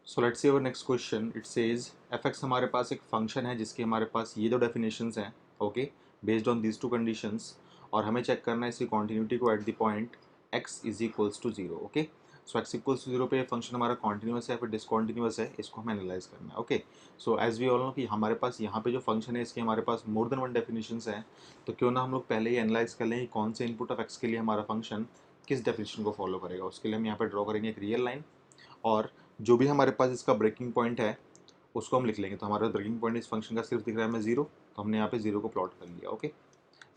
So let's see our next question. It says F x हमारे पास एक function है जिसके हमारे पास ये दो डेफिनेशंस हैं, okay, based on these two conditions. और हमें चेक करना है इसकी कॉन्टिन्यूटी को at the point x is equals to zero. Okay, so x equals to zero पे फंक्शन हमारा कॉन्टिन्यूस है या फिर डिसकॉन्टिन्यूस है, इसको हमें एनालाइज करना है। Okay, so as we all know कि हमारे पास यहाँ पे जो फंक्शन है इसके हमारे पास मोर देन वन डेफिनेशंस हैं, तो क्यों ना हम लोग पहले ही एनालाइज कर लें कि कौन से इनपुट ऑफ एक्स के लिए हमारा फंक्शन किस डेफिनेशन को फॉलो करेगा। उसके लिए हम यहाँ पे ड्रॉ करेंगे एक रियल लाइन, और जो भी हमारे पास इसका ब्रेकिंग पॉइंट है उसको हम लिख लेंगे। तो हमारा ब्रेकिंग पॉइंट इस फंक्शन का सिर्फ दिख रहा है हमें जीरो, तो हमने यहाँ पे जीरो को प्लॉट कर लिया। Okay,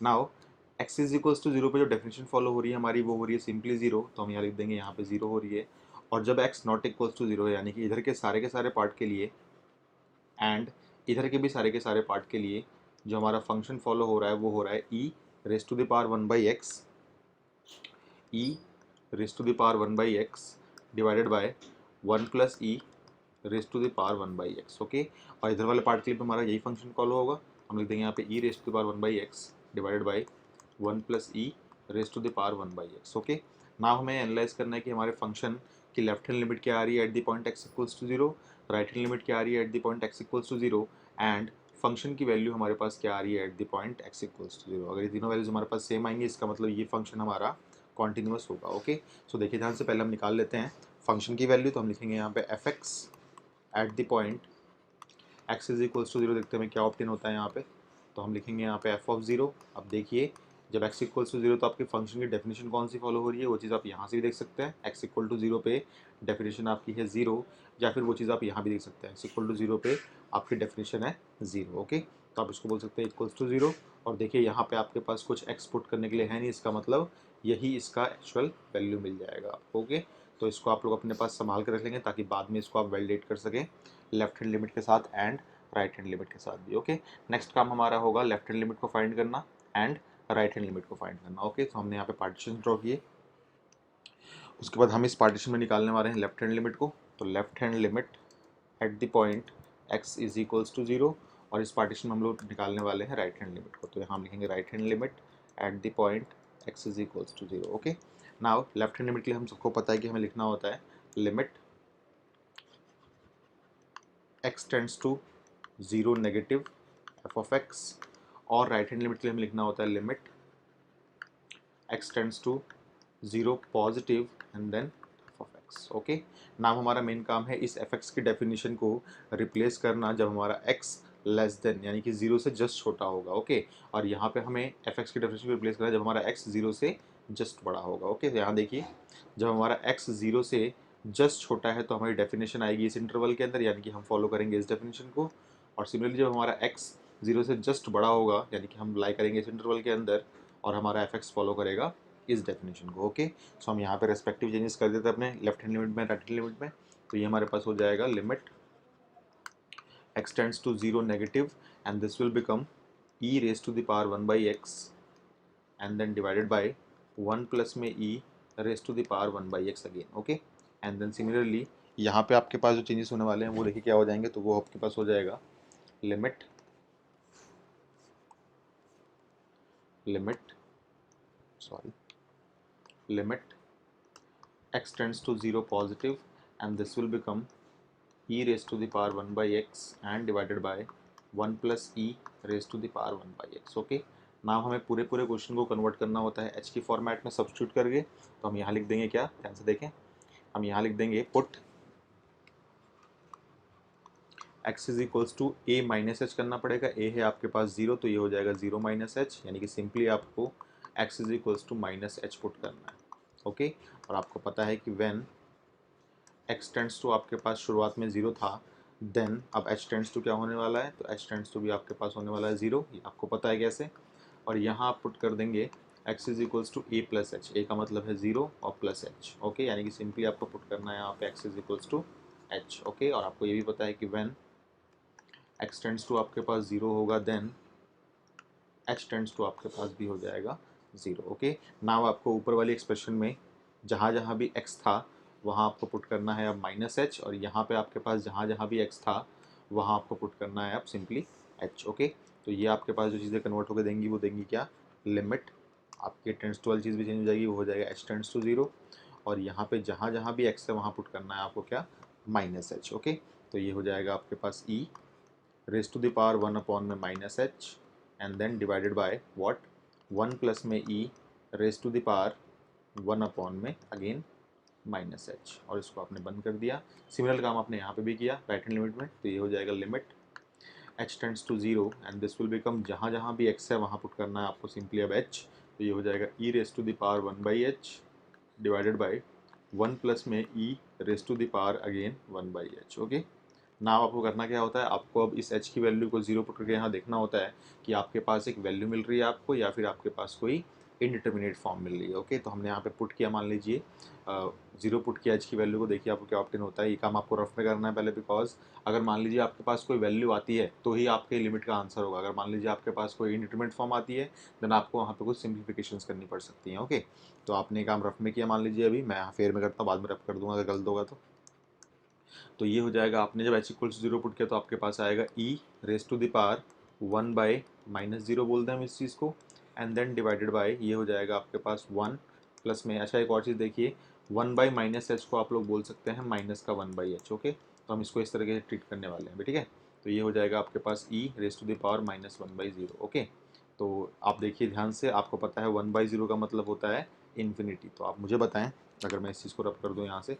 now x is equals to zero पे जो डेफिनेशन फॉलो हो रही है हमारी वो हो रही है सिंपली जीरो, तो हम यहाँ लिख देंगे यहाँ पे जीरो हो रही है। और जब x not equals to zero है यानी कि इधर के सारे पार्ट के लिए एंड इधर के सारे पार्ट के लिए जो हमारा फंक्शन फॉलो हो रहा है वो हो रहा है e raise to the power one by x, e raise to the power one by x divided by one plus e raise to the power one by x. Okay, और इधर वाले पार्ट के लिए हमारा यही फंक्शन फॉलो होगा। हम लिख देंगे यहाँ पे e raise to the power one by x divided by one plus e raise to the power one by x. Okay, now हमें एनालाइज करना है कि हमारे फंक्शन की लेफ्ट हैंड लिमिट क्या आ रही है at the point x equals to zero, right hand limit क्या आ रही है at the point x equals to zero, and function की वैल्यू हमारे पास क्या आ रही है at the point x equals to zero. अगर ये तीनों वैल्यूज हमारे पास सेम आएंगे इसका मतलब ये फंक्शन हमारा कॉन्टिन्यूस होगा। ओके, सो देखिए ध्यान से, पहले हम निकाल लेते हैं फंक्शन की वैल्यू। तो हम लिखेंगे यहाँ पे f x at the point x is equals to zero. देखते हैं हमें क्या ऑप्टेन होता है यहाँ पे। तो हम लिखेंगे यहाँ पे एफ ऑफ जीरो। अब देखिए जब एक्स इक्वल्स टू जीरो तो आपके फंक्शन की डेफिनेशन कौन सी फॉलो हो रही है वो चीज़ आप यहाँ से भी देख सकते हैं। एक्स इक्वल टू जीरो पे डेफिनेशन आपकी है जीरो, या फिर वो चीज़ आप यहाँ भी देख सकते हैं, एक्स इक्वल टू जीरो पे आपकी डेफिनेशन है जीरो। ओके, तो आप इसको बोल सकते हैं इक्वल्स टू जीरो। और देखिए यहाँ पे आपके पास कुछ एक्स पुट करने के लिए है नहीं, इसका मतलब यही इसका एक्चुअल वैल्यू मिल जाएगा आपको। ओके, तो इसको आप लोग अपने पास संभाल कर रख लेंगे ताकि बाद में इसको आप वैलिडेट कर सकें लेफ्ट हैंड लिमिट के साथ एंड राइट हैंड लिमिट के साथ भी। ओके, नेक्स्ट काम हमारा होगा लेफ्ट हैंड लिमिट को फाइंड करना एंड राइट हैंड लिमिट को फाइंड करना। ओके, तो हमने यहाँ पे पार्टीशन ड्रॉ किए, उसके बाद हम इस पार्टीशन में निकालने वाले हैं लेफ्ट हैंड लिमिट को। तो left hand limit at the point x is equals to zero, और इस पार्टीशन में हम लोग निकालने वाले हैं राइट हैंड लिमिट को। तो यहाँ हम लिखेंगे right hand limit at the point x is equals to zero. Okay, now left hand limit के लिए हम सबको पता है कि हमें लिखना होता है limit x tends to zero negative f of x, और राइट हैंड लिमिट के लिए हमें लिखना होता है limit x tends to zero positive and then f of x. Okay, नाम हमारा मेन काम है इस एफ एक्स की डेफिनेशन को रिप्लेस करना जब हमारा एक्स लेस देन यानी कि जीरो से जस्ट छोटा होगा। ओके, और यहाँ पे हमें एफ एक्स की डेफिनेशन को रिप्लेस करना जब हमारा एक्स जीरो से जस्ट बड़ा होगा। ओके, तो यहाँ देखिए जब हमारा एक्स जीरो से जस्ट छोटा है तो हमारी डेफिनेशन आएगी इस इंटरवल के अंदर, यानी कि हम फॉलो करेंगे इस डेफिनेशन को। और सिमिलरली जब हमारा एक्स जीरो से जस्ट बड़ा होगा यानी कि हम लाई करेंगे इस इंटरवल के अंदर, और हमारा एफ एक्स फॉलो करेगा इस डेफिनेशन को। ओके, सो हम यहाँ पे रेस्पेक्टिव चेंजेस कर देते हैं अपने लेफ्ट हैंड लिमिट में राइट हैंड लिमिट में। तो ये हमारे पास हो जाएगा limit x tends to zero negative and this will become e raise to the power one by x and then divided by one plus में e raise to the power one by x again. Okay, and then similarly यहाँ पे आपके पास जो changes होने वाले हैं वो देखिए क्या हो जाएंगे। तो वो आपके पास हो जाएगा limit limit sorry limit x tends to 0 positive, and this will become e raised to the power 1 by x and divided by 1 plus e raised to the power 1 by x। Okay, नाम हमें पूरे question को convert करना होता है h की format में substitute करके। तो हम यहाँ लिख देंगे क्या, ध्यान से देखें, हम यहाँ लिख देंगे put x is equals to a minus h करना पड़ेगा। a है आपके पास जीरो तो ये हो जाएगा जीरो माइनस एच, यानी कि सिंपली आपको x is equals to minus h put करना है। ओके, और आपको पता है कि व्हेन x टेंड्स टू आपके पास शुरुआत में जीरो था, देन अब h टेंड्स टू क्या होने वाला है, तो h टेंड्स टू भी आपके पास होने वाला है जीरो, ये आपको पता है कैसे। और यहाँ आप पुट कर देंगे x is equals to a plus h, a का मतलब है जीरो और प्लस एच। ओके, यानी कि सिंपली आपको पुट करना है यहाँ पे x is equals to h. Okay, और आपको ये भी पता है कि व्हेन x टेंड्स टू आपके पास जीरो होगा देन h टेंड्स टू आपके पास भी हो जाएगा जीरो। ओके, नाउ आपको ऊपर वाली एक्सप्रेशन में जहाँ जहाँ भी x था वहाँ आपको पुट करना है अब माइनस एच, और यहाँ पे आपके पास जहाँ जहाँ भी x था वहाँ आपको पुट करना है अब सिंपली h। ओके, तो ये आपके पास जो चीज़ें कन्वर्ट होकर देंगी वो देंगी क्या, लिमिट आपके टेंड्स टू वाली चीज़ भी चेंज हो जाएगी, वो हो जाएगा h टेंड्स टू जीरो, और यहाँ पे जहाँ जहाँ भी x है वहाँ पुट करना है आपको क्या, माइनस एच। ओके, तो ये हो जाएगा आपके पास e raise to the power 1 upon में minus h and then divided by what 1 plus में e raise to the power 1 upon में अगेन माइनस एच, और इसको आपने बंद कर दिया। सिमिलर काम आपने यहाँ पे भी किया राइट हैंड लिमिट में, तो ये हो जाएगा limit h tends to zero and this will become, जहाँ जहाँ भी x है वहाँ पुट करना है आपको सिंपली अब h, तो ये हो जाएगा e raise to the power 1 by h divided by 1 plus में e raise to the power again 1 by h. Okay, now आपको करना क्या होता है, आपको अब इस h की वैल्यू को जीरो पुट करके यहाँ देखना होता है कि आपके पास एक वैल्यू मिल रही है आपको या फिर आपके पास कोई इनडिटर्मिनेट फॉर्म मिल रही है। ओके, तो हमने यहाँ पे पुट किया, मान लीजिए जीरो पुट किया h की वैल्यू को, देखिए आपको क्या ऑप्टेन होता है। ये काम आपको रफ में करना है पहले, बिकॉज अगर मान लीजिए आपके पास कोई वैल्यू आती है तो ही आपके लिमिट का आंसर होगा। अगर मान लीजिए आपके पास कोई इनडिटर्मिनेट फॉर्म आती है देन आपको वहाँ पे कुछ सिंप्लीफिकेशंस करनी पड़ सकती हैं। ओके, तो आपने काम रफ में किया, मान लीजिए अभी मैं यहाँ फेयर में करता हूँ, बाद में रफ कर दूंगा अगर गलत होगा तो ये हो जाएगा। आपने जब h इक्वल्स जीरो पुट किया तो आपके पास आएगा e raise to the power 1 by minus zero बोलते हैं हम इस चीज़ को, एंड देन डिवाइडेड बाई ये हो जाएगा आपके पास 1 प्लस में, अच्छा एक और चीज़ देखिए 1 बाई माइनस एच को आप लोग बोल सकते हैं माइनस का 1 बाई एच। ओके, तो हम इसको इस तरीके से ट्रीट करने वाले हैं, ठीक है। तो ये हो जाएगा आपके पास e raise to the power minus 1 by zero. Okay, तो आप देखिए ध्यान से, आपको पता है 1 बाई जीरो का मतलब होता है इन्फिनिटी। तो आप मुझे बताएं, अगर मैं इस चीज़ को रब कर दूँ यहाँ से,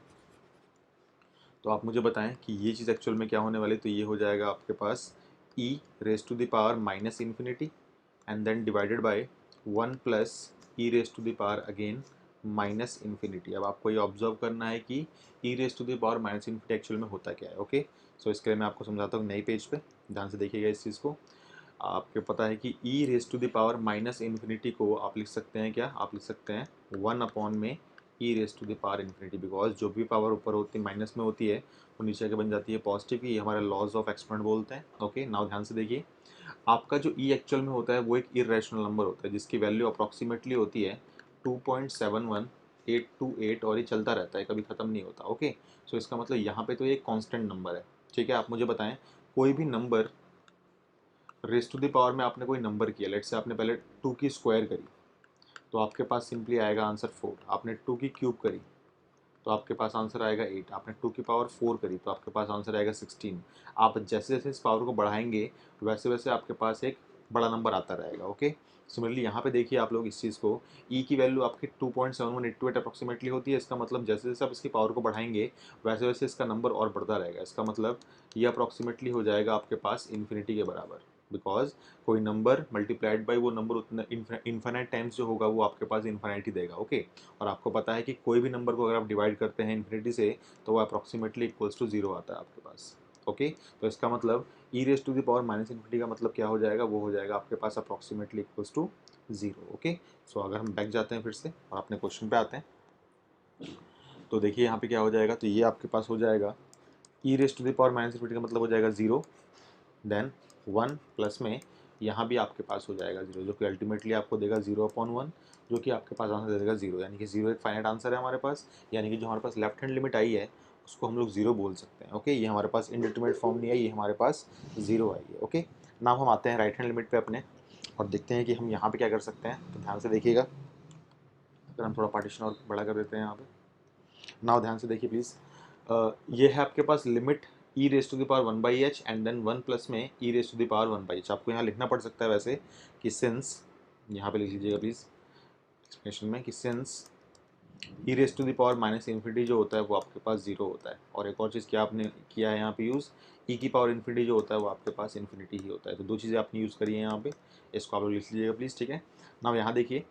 तो आप मुझे बताएं कि ये चीज़ एक्चुअल में क्या होने वाली। तो ये हो जाएगा आपके पास e raise to the power minus infinity and then divided by 1 plus e raise to the power again minus infinity. अब आपको ये ऑब्जर्व करना है कि e raise to the power minus infinity actual में होता क्या है। ओके, सो इसके लिए मैं आपको समझाता हूँ नई पेज पे, ध्यान से देखिएगा इस चीज़ को। आपको पता है कि e raise to the power minus infinity को आप लिख सकते हैं क्या, आप लिख सकते हैं 1 अपॉन में e raise to the power infinity, because जो भी पावर ऊपर होती है माइनस में होती है वो नीचे आके बन जाती है पॉजिटिव की। ये हमारे लॉज ऑफ एक्सपेंड बोलते हैं। ओके, नाउ ध्यान से देखिए, आपका जो ई एक्चुअल में होता है वो एक इरेशनल नंबर होता है जिसकी वैल्यू अप्रॉक्सीमेटली होती है 2.71828, और ये चलता रहता है, कभी ख़त्म नहीं होता। ओके, सो इसका मतलब यहाँ पे तो ये एक कांस्टेंट नंबर है। ठीक है, आप मुझे बताएं कोई भी number raise to the power में आपने कोई नंबर किया, लेट्स से आपने पहले 2 की स्क्वायर करी तो आपके पास सिंपली आएगा आंसर 4। आपने 2 की क्यूब करी तो आपके पास आंसर आएगा 8। आपने 2 की पावर 4 करी तो आपके पास आंसर आएगा 16। आप जैसे जैसे इस पावर को बढ़ाएंगे वैसे वैसे आपके पास एक बड़ा नंबर आता रहेगा। ओके, सिमिलरली यहाँ पे देखिए आप लोग इस चीज़ को, ई की वैल्यू आपकी 2.7182 अप्रॉक्सीमेटली होती है। इसका मतलब जैसे जैसे आप इसकी पावर को बढ़ाएंगे वैसे वैसे इसका नंबर और बढ़ता रहेगा। इसका मतलब ये अप्रॉक्सीमेटली हो जाएगा आपके पास इन्फिनिटी के बराबर, बिकॉज कोई नंबर मल्टीप्लाइड बाई वो नंबर उतना इन्फिनाइट टाइम्स जो होगा वो आपके पास इन्फिनिटी ही देगा। ओके, और आपको पता है कि कोई भी नंबर को अगर आप डिवाइड करते हैं इन्फिनिटी से तो वो अप्रॉक्सीमेटली इक्वल्स टू जीरो आता है आपके पास। ओके, तो इसका मतलब e raise to the power minus infinity का मतलब क्या हो जाएगा, वो हो जाएगा आपके पास approximately equals to zero. Okay, so अगर हम बैक जाते हैं फिर से और अपने क्वेश्चन पे आते हैं तो देखिए यहाँ पे क्या हो जाएगा। तो ये आपके पास हो जाएगा e raise to the power minus infinity का मतलब हो जाएगा जीरो, देन 1 प्लस में यहाँ भी आपके पास हो जाएगा जीरो, जो कि अल्टीमेटली आपको देगा 0/1, जो कि आपके पास आंसर दे देगा जीरो। यानी कि जीरो एक फाइनाइट आंसर है हमारे पास, यानी कि जो हमारे पास लेफ्ट हैंड लिमिट आई है उसको हम लोग जीरो बोल सकते हैं। ओके, ये हमारे पास इंडिटरमिनेट फॉर्म नहीं है, ये हमारे पास जीरो आई है। ओके, नाउ हम आते हैं राइट हैंड लिमिट पे अपने और देखते हैं कि हम यहाँ पे क्या कर सकते हैं। तो ध्यान से देखिएगा, अगर हम थोड़ा पार्टीशन और बड़ा कर देते हैं यहाँ पे, नाउ ध्यान से देखिए प्लीज़। ये है आपके पास limit e raise to the power 1 by h and then 1 plus में e raise to the power 1 by h. आपको यहाँ लिखना पड़ सकता है वैसे कि सिंस, यहाँ पे लिख लीजिएगा प्लीज़ एक्सप्रेशन में कि since e raise to the power minus infinity जो होता है वो आपके पास जीरो होता है। और एक और चीज़ क्या आपने किया है यहाँ पे यूज़, ई की पावर इन्फिनिटी जो होता है वो आपके पास इन्फिनिटी ही होता है। तो दो चीज़ें आपने यूज़ करी है यहाँ पे, इसको आप लोग लिख लीजिएगा प्लीज़। ठीक है, ना यहाँ देखिए,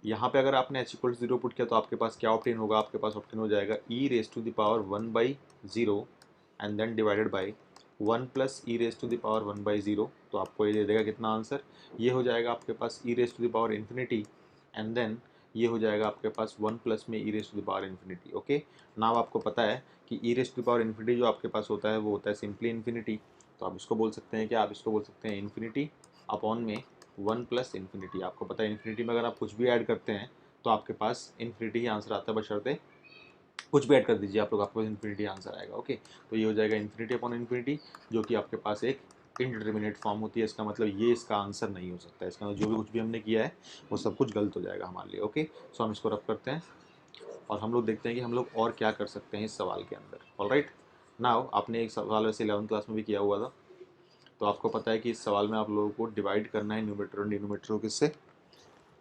यहाँ पे अगर आपने h इक्वल जीरो पुट किया तो आपके पास क्या ऑप्टेन होगा, आपके पास ऑप्टेन हो जाएगा e raise to the power 1 by zero and then divided by 1 plus e raise to the power 1 by zero. तो आपको ये दे देगा कितना आंसर, ये हो जाएगा आपके पास e raise to the power infinity and then ये हो जाएगा आपके पास 1 प्लस में e raise to the power infinity. Okay, now आपको पता है कि e raise to the power infinity जो आपके पास होता है वो होता है सिंपली इन्फिनिटी। तो आप इसको बोल सकते हैं कि आप इसको बोल सकते हैं इन्फिनिटी अपॉन में 1 प्लस इन्फिनिटी। आपको पता है इन्फिनिटी में अगर आप कुछ भी ऐड करते हैं तो आपके पास इन्फिनिटी ही आंसर आता है, बशर्ते कुछ भी ऐड कर दीजिए आप लोग, आपको इन्फिनिटी आंसर आएगा। ओके, तो ये हो जाएगा इन्फिनिटी अपॉन इन्फिनिटी, जो कि आपके पास एक इनडिटर्मिनेट फॉर्म होती है। इसका मतलब ये इसका आंसर नहीं हो सकता है, इसका मतलब जो भी कुछ भी हमने किया है वो सब कुछ गलत हो जाएगा हमारे लिए। ओके, सो हम इसको रब करते हैं और हम लोग देखते हैं कि हम लोग और क्या कर सकते हैं इस सवाल के अंदर। ऑलराइट, नाउ आपने एक सवाल वैसे 11th क्लास में भी किया हुआ था, तो आपको पता है कि इस सवाल में आप लोगों को डिवाइड करना है न्यूमरेटर और डिनोमिनेटर को किससे,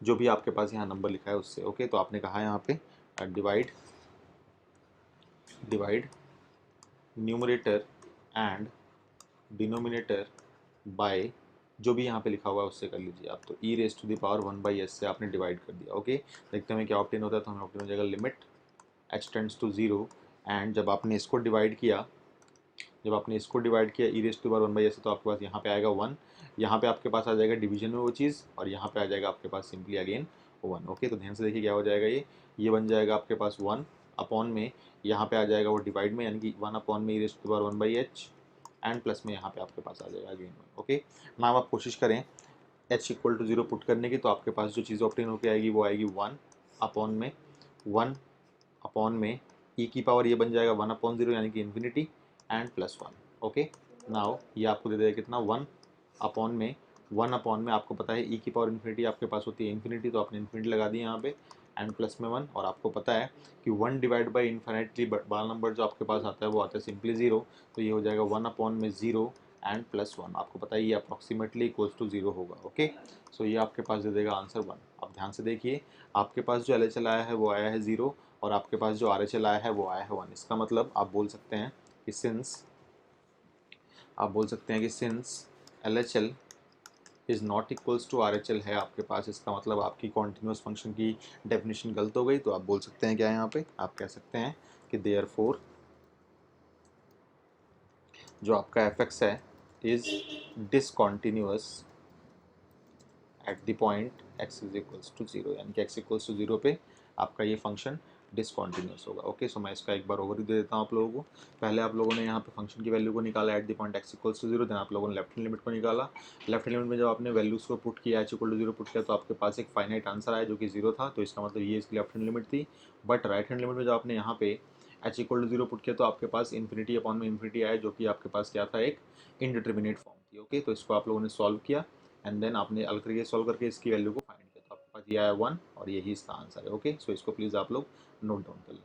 जो भी आपके पास यहाँ नंबर लिखा है उससे। ओके, तो आपने कहा यहाँ पे divide divide numerator and denominator by जो भी यहाँ पे लिखा हुआ है उससे कर लीजिए आप। तो e raise to the power 1/s से आपने डिवाइड कर दिया। ओके, देखते हैं हमें क्या ऑप्टेन होता है। तो हमें ऑप्टेन हो जाएगा limit h tends to 0, and जब आपने इसको डिवाइड किया ई रेस टू पावर 1/s से, तो आपके पास यहाँ पे आएगा 1, यहाँ पे आपके पास आ जाएगा डिवीजन में वो चीज़, और यहाँ पे आ जाएगा आपके पास सिंपली अगेन 1। ओके, तो ध्यान से देखिए क्या हो जाएगा, ये बन जाएगा आपके पास 1 अपॉन में, यहाँ पे आ जाएगा वो डिवाइड में, यानी कि 1 अपॉन में e raise to power 1/h, and plus में यहाँ पे आपके पास आ जाएगा अगेन 1। ओके, ना आप कोशिश करें h इक्वल टू 0 पुट करने की, तो आपके पास जो चीज़ ऑप्टेन होकर आएगी वो आएगी 1 अपॉन में ई की पावर ये बन जाएगा 1/0 यानी कि infinity, and plus 1। Okay, now ये आपको दे देगा कितना, 1 अपॉन में आपको पता है ई की पावर इन्फिनिटी आपके पास होती है इन्फिनिटी, तो आपने इन्फिनिटी लगा दी यहाँ पे, एंड प्लस में 1, और आपको पता है कि 1 डिवाइड बाई इन्फिनिटली बड़ा नंबर जो आपके पास आता है वो आता है सिंपली 0, तो ये हो जाएगा 1/0 एंड प्लस 1। आपको पता है ये अप्रॉक्सीमेटली इक्वल्स टू 0 होगा। ओके, सो ये आपके पास दे देगा आंसर 1। अब ध्यान से देखिए, आपके पास जो LHL आया है वो आया है 0, और आपके पास जो RHL आया है वो आया है 1। इसका मतलब आप बोल सकते हैं कि since LHL is not equals to RHL है आपके पास, इसका मतलब आपकी कॉन्टिन्यूस फंक्शन की डेफिनेशन गलत हो गई। तो आप बोल सकते हैं क्या, यहाँ पे आप कह सकते हैं कि देयरफॉर जो आपका fx है is discontinuous at the point x is equals to 0, यानी कि x इक्वल्स टू 0 पे आपका ये फंक्शन डिसकॉन्टिन्यूअस होगा। ओके, सो मैं इसका एक बार ओवरव्यू दे देता हूँ आप लोगों को। पहले आप लोगों ने यहाँ पे फंक्शन की वैल्यू को निकाला at the point x equals to 0, then आप लोगों ने लेफ्ट हैंड लिमिट को निकाला। लेफ्ट हैंड लिमिट में जब आपने वैल्यूज़ को पुट किया h इक्वल टू 0 पुट किया, तो आपके पास एक फाइनाइट आंसर आया जो कि 0 था, तो इसका मतलब ये इसकी लेफ्ट हैंड लिमिट थी। बट राइट हैंड लिमिट में जब आपने यहाँ पे h इक्वल टू 0 पुट किया, तो आपके पास इन्फिनिटी अपॉन में इन्फिनिटी आया, जो कि आपके पास क्या था, एक इनडिटर्मिनेट फॉर्म थी। ओके, तो इसको आप लोगों ने सॉल्व किया, एंड देन आपने अलग करके सॉल्व करके इसकी वैल्यू को फाइंड किया, तो आपके पास ये आया 1, और यही इसका आंसर है। ओके, सो इसको प्लीज़ आप लोग नोट डाउन कर लें।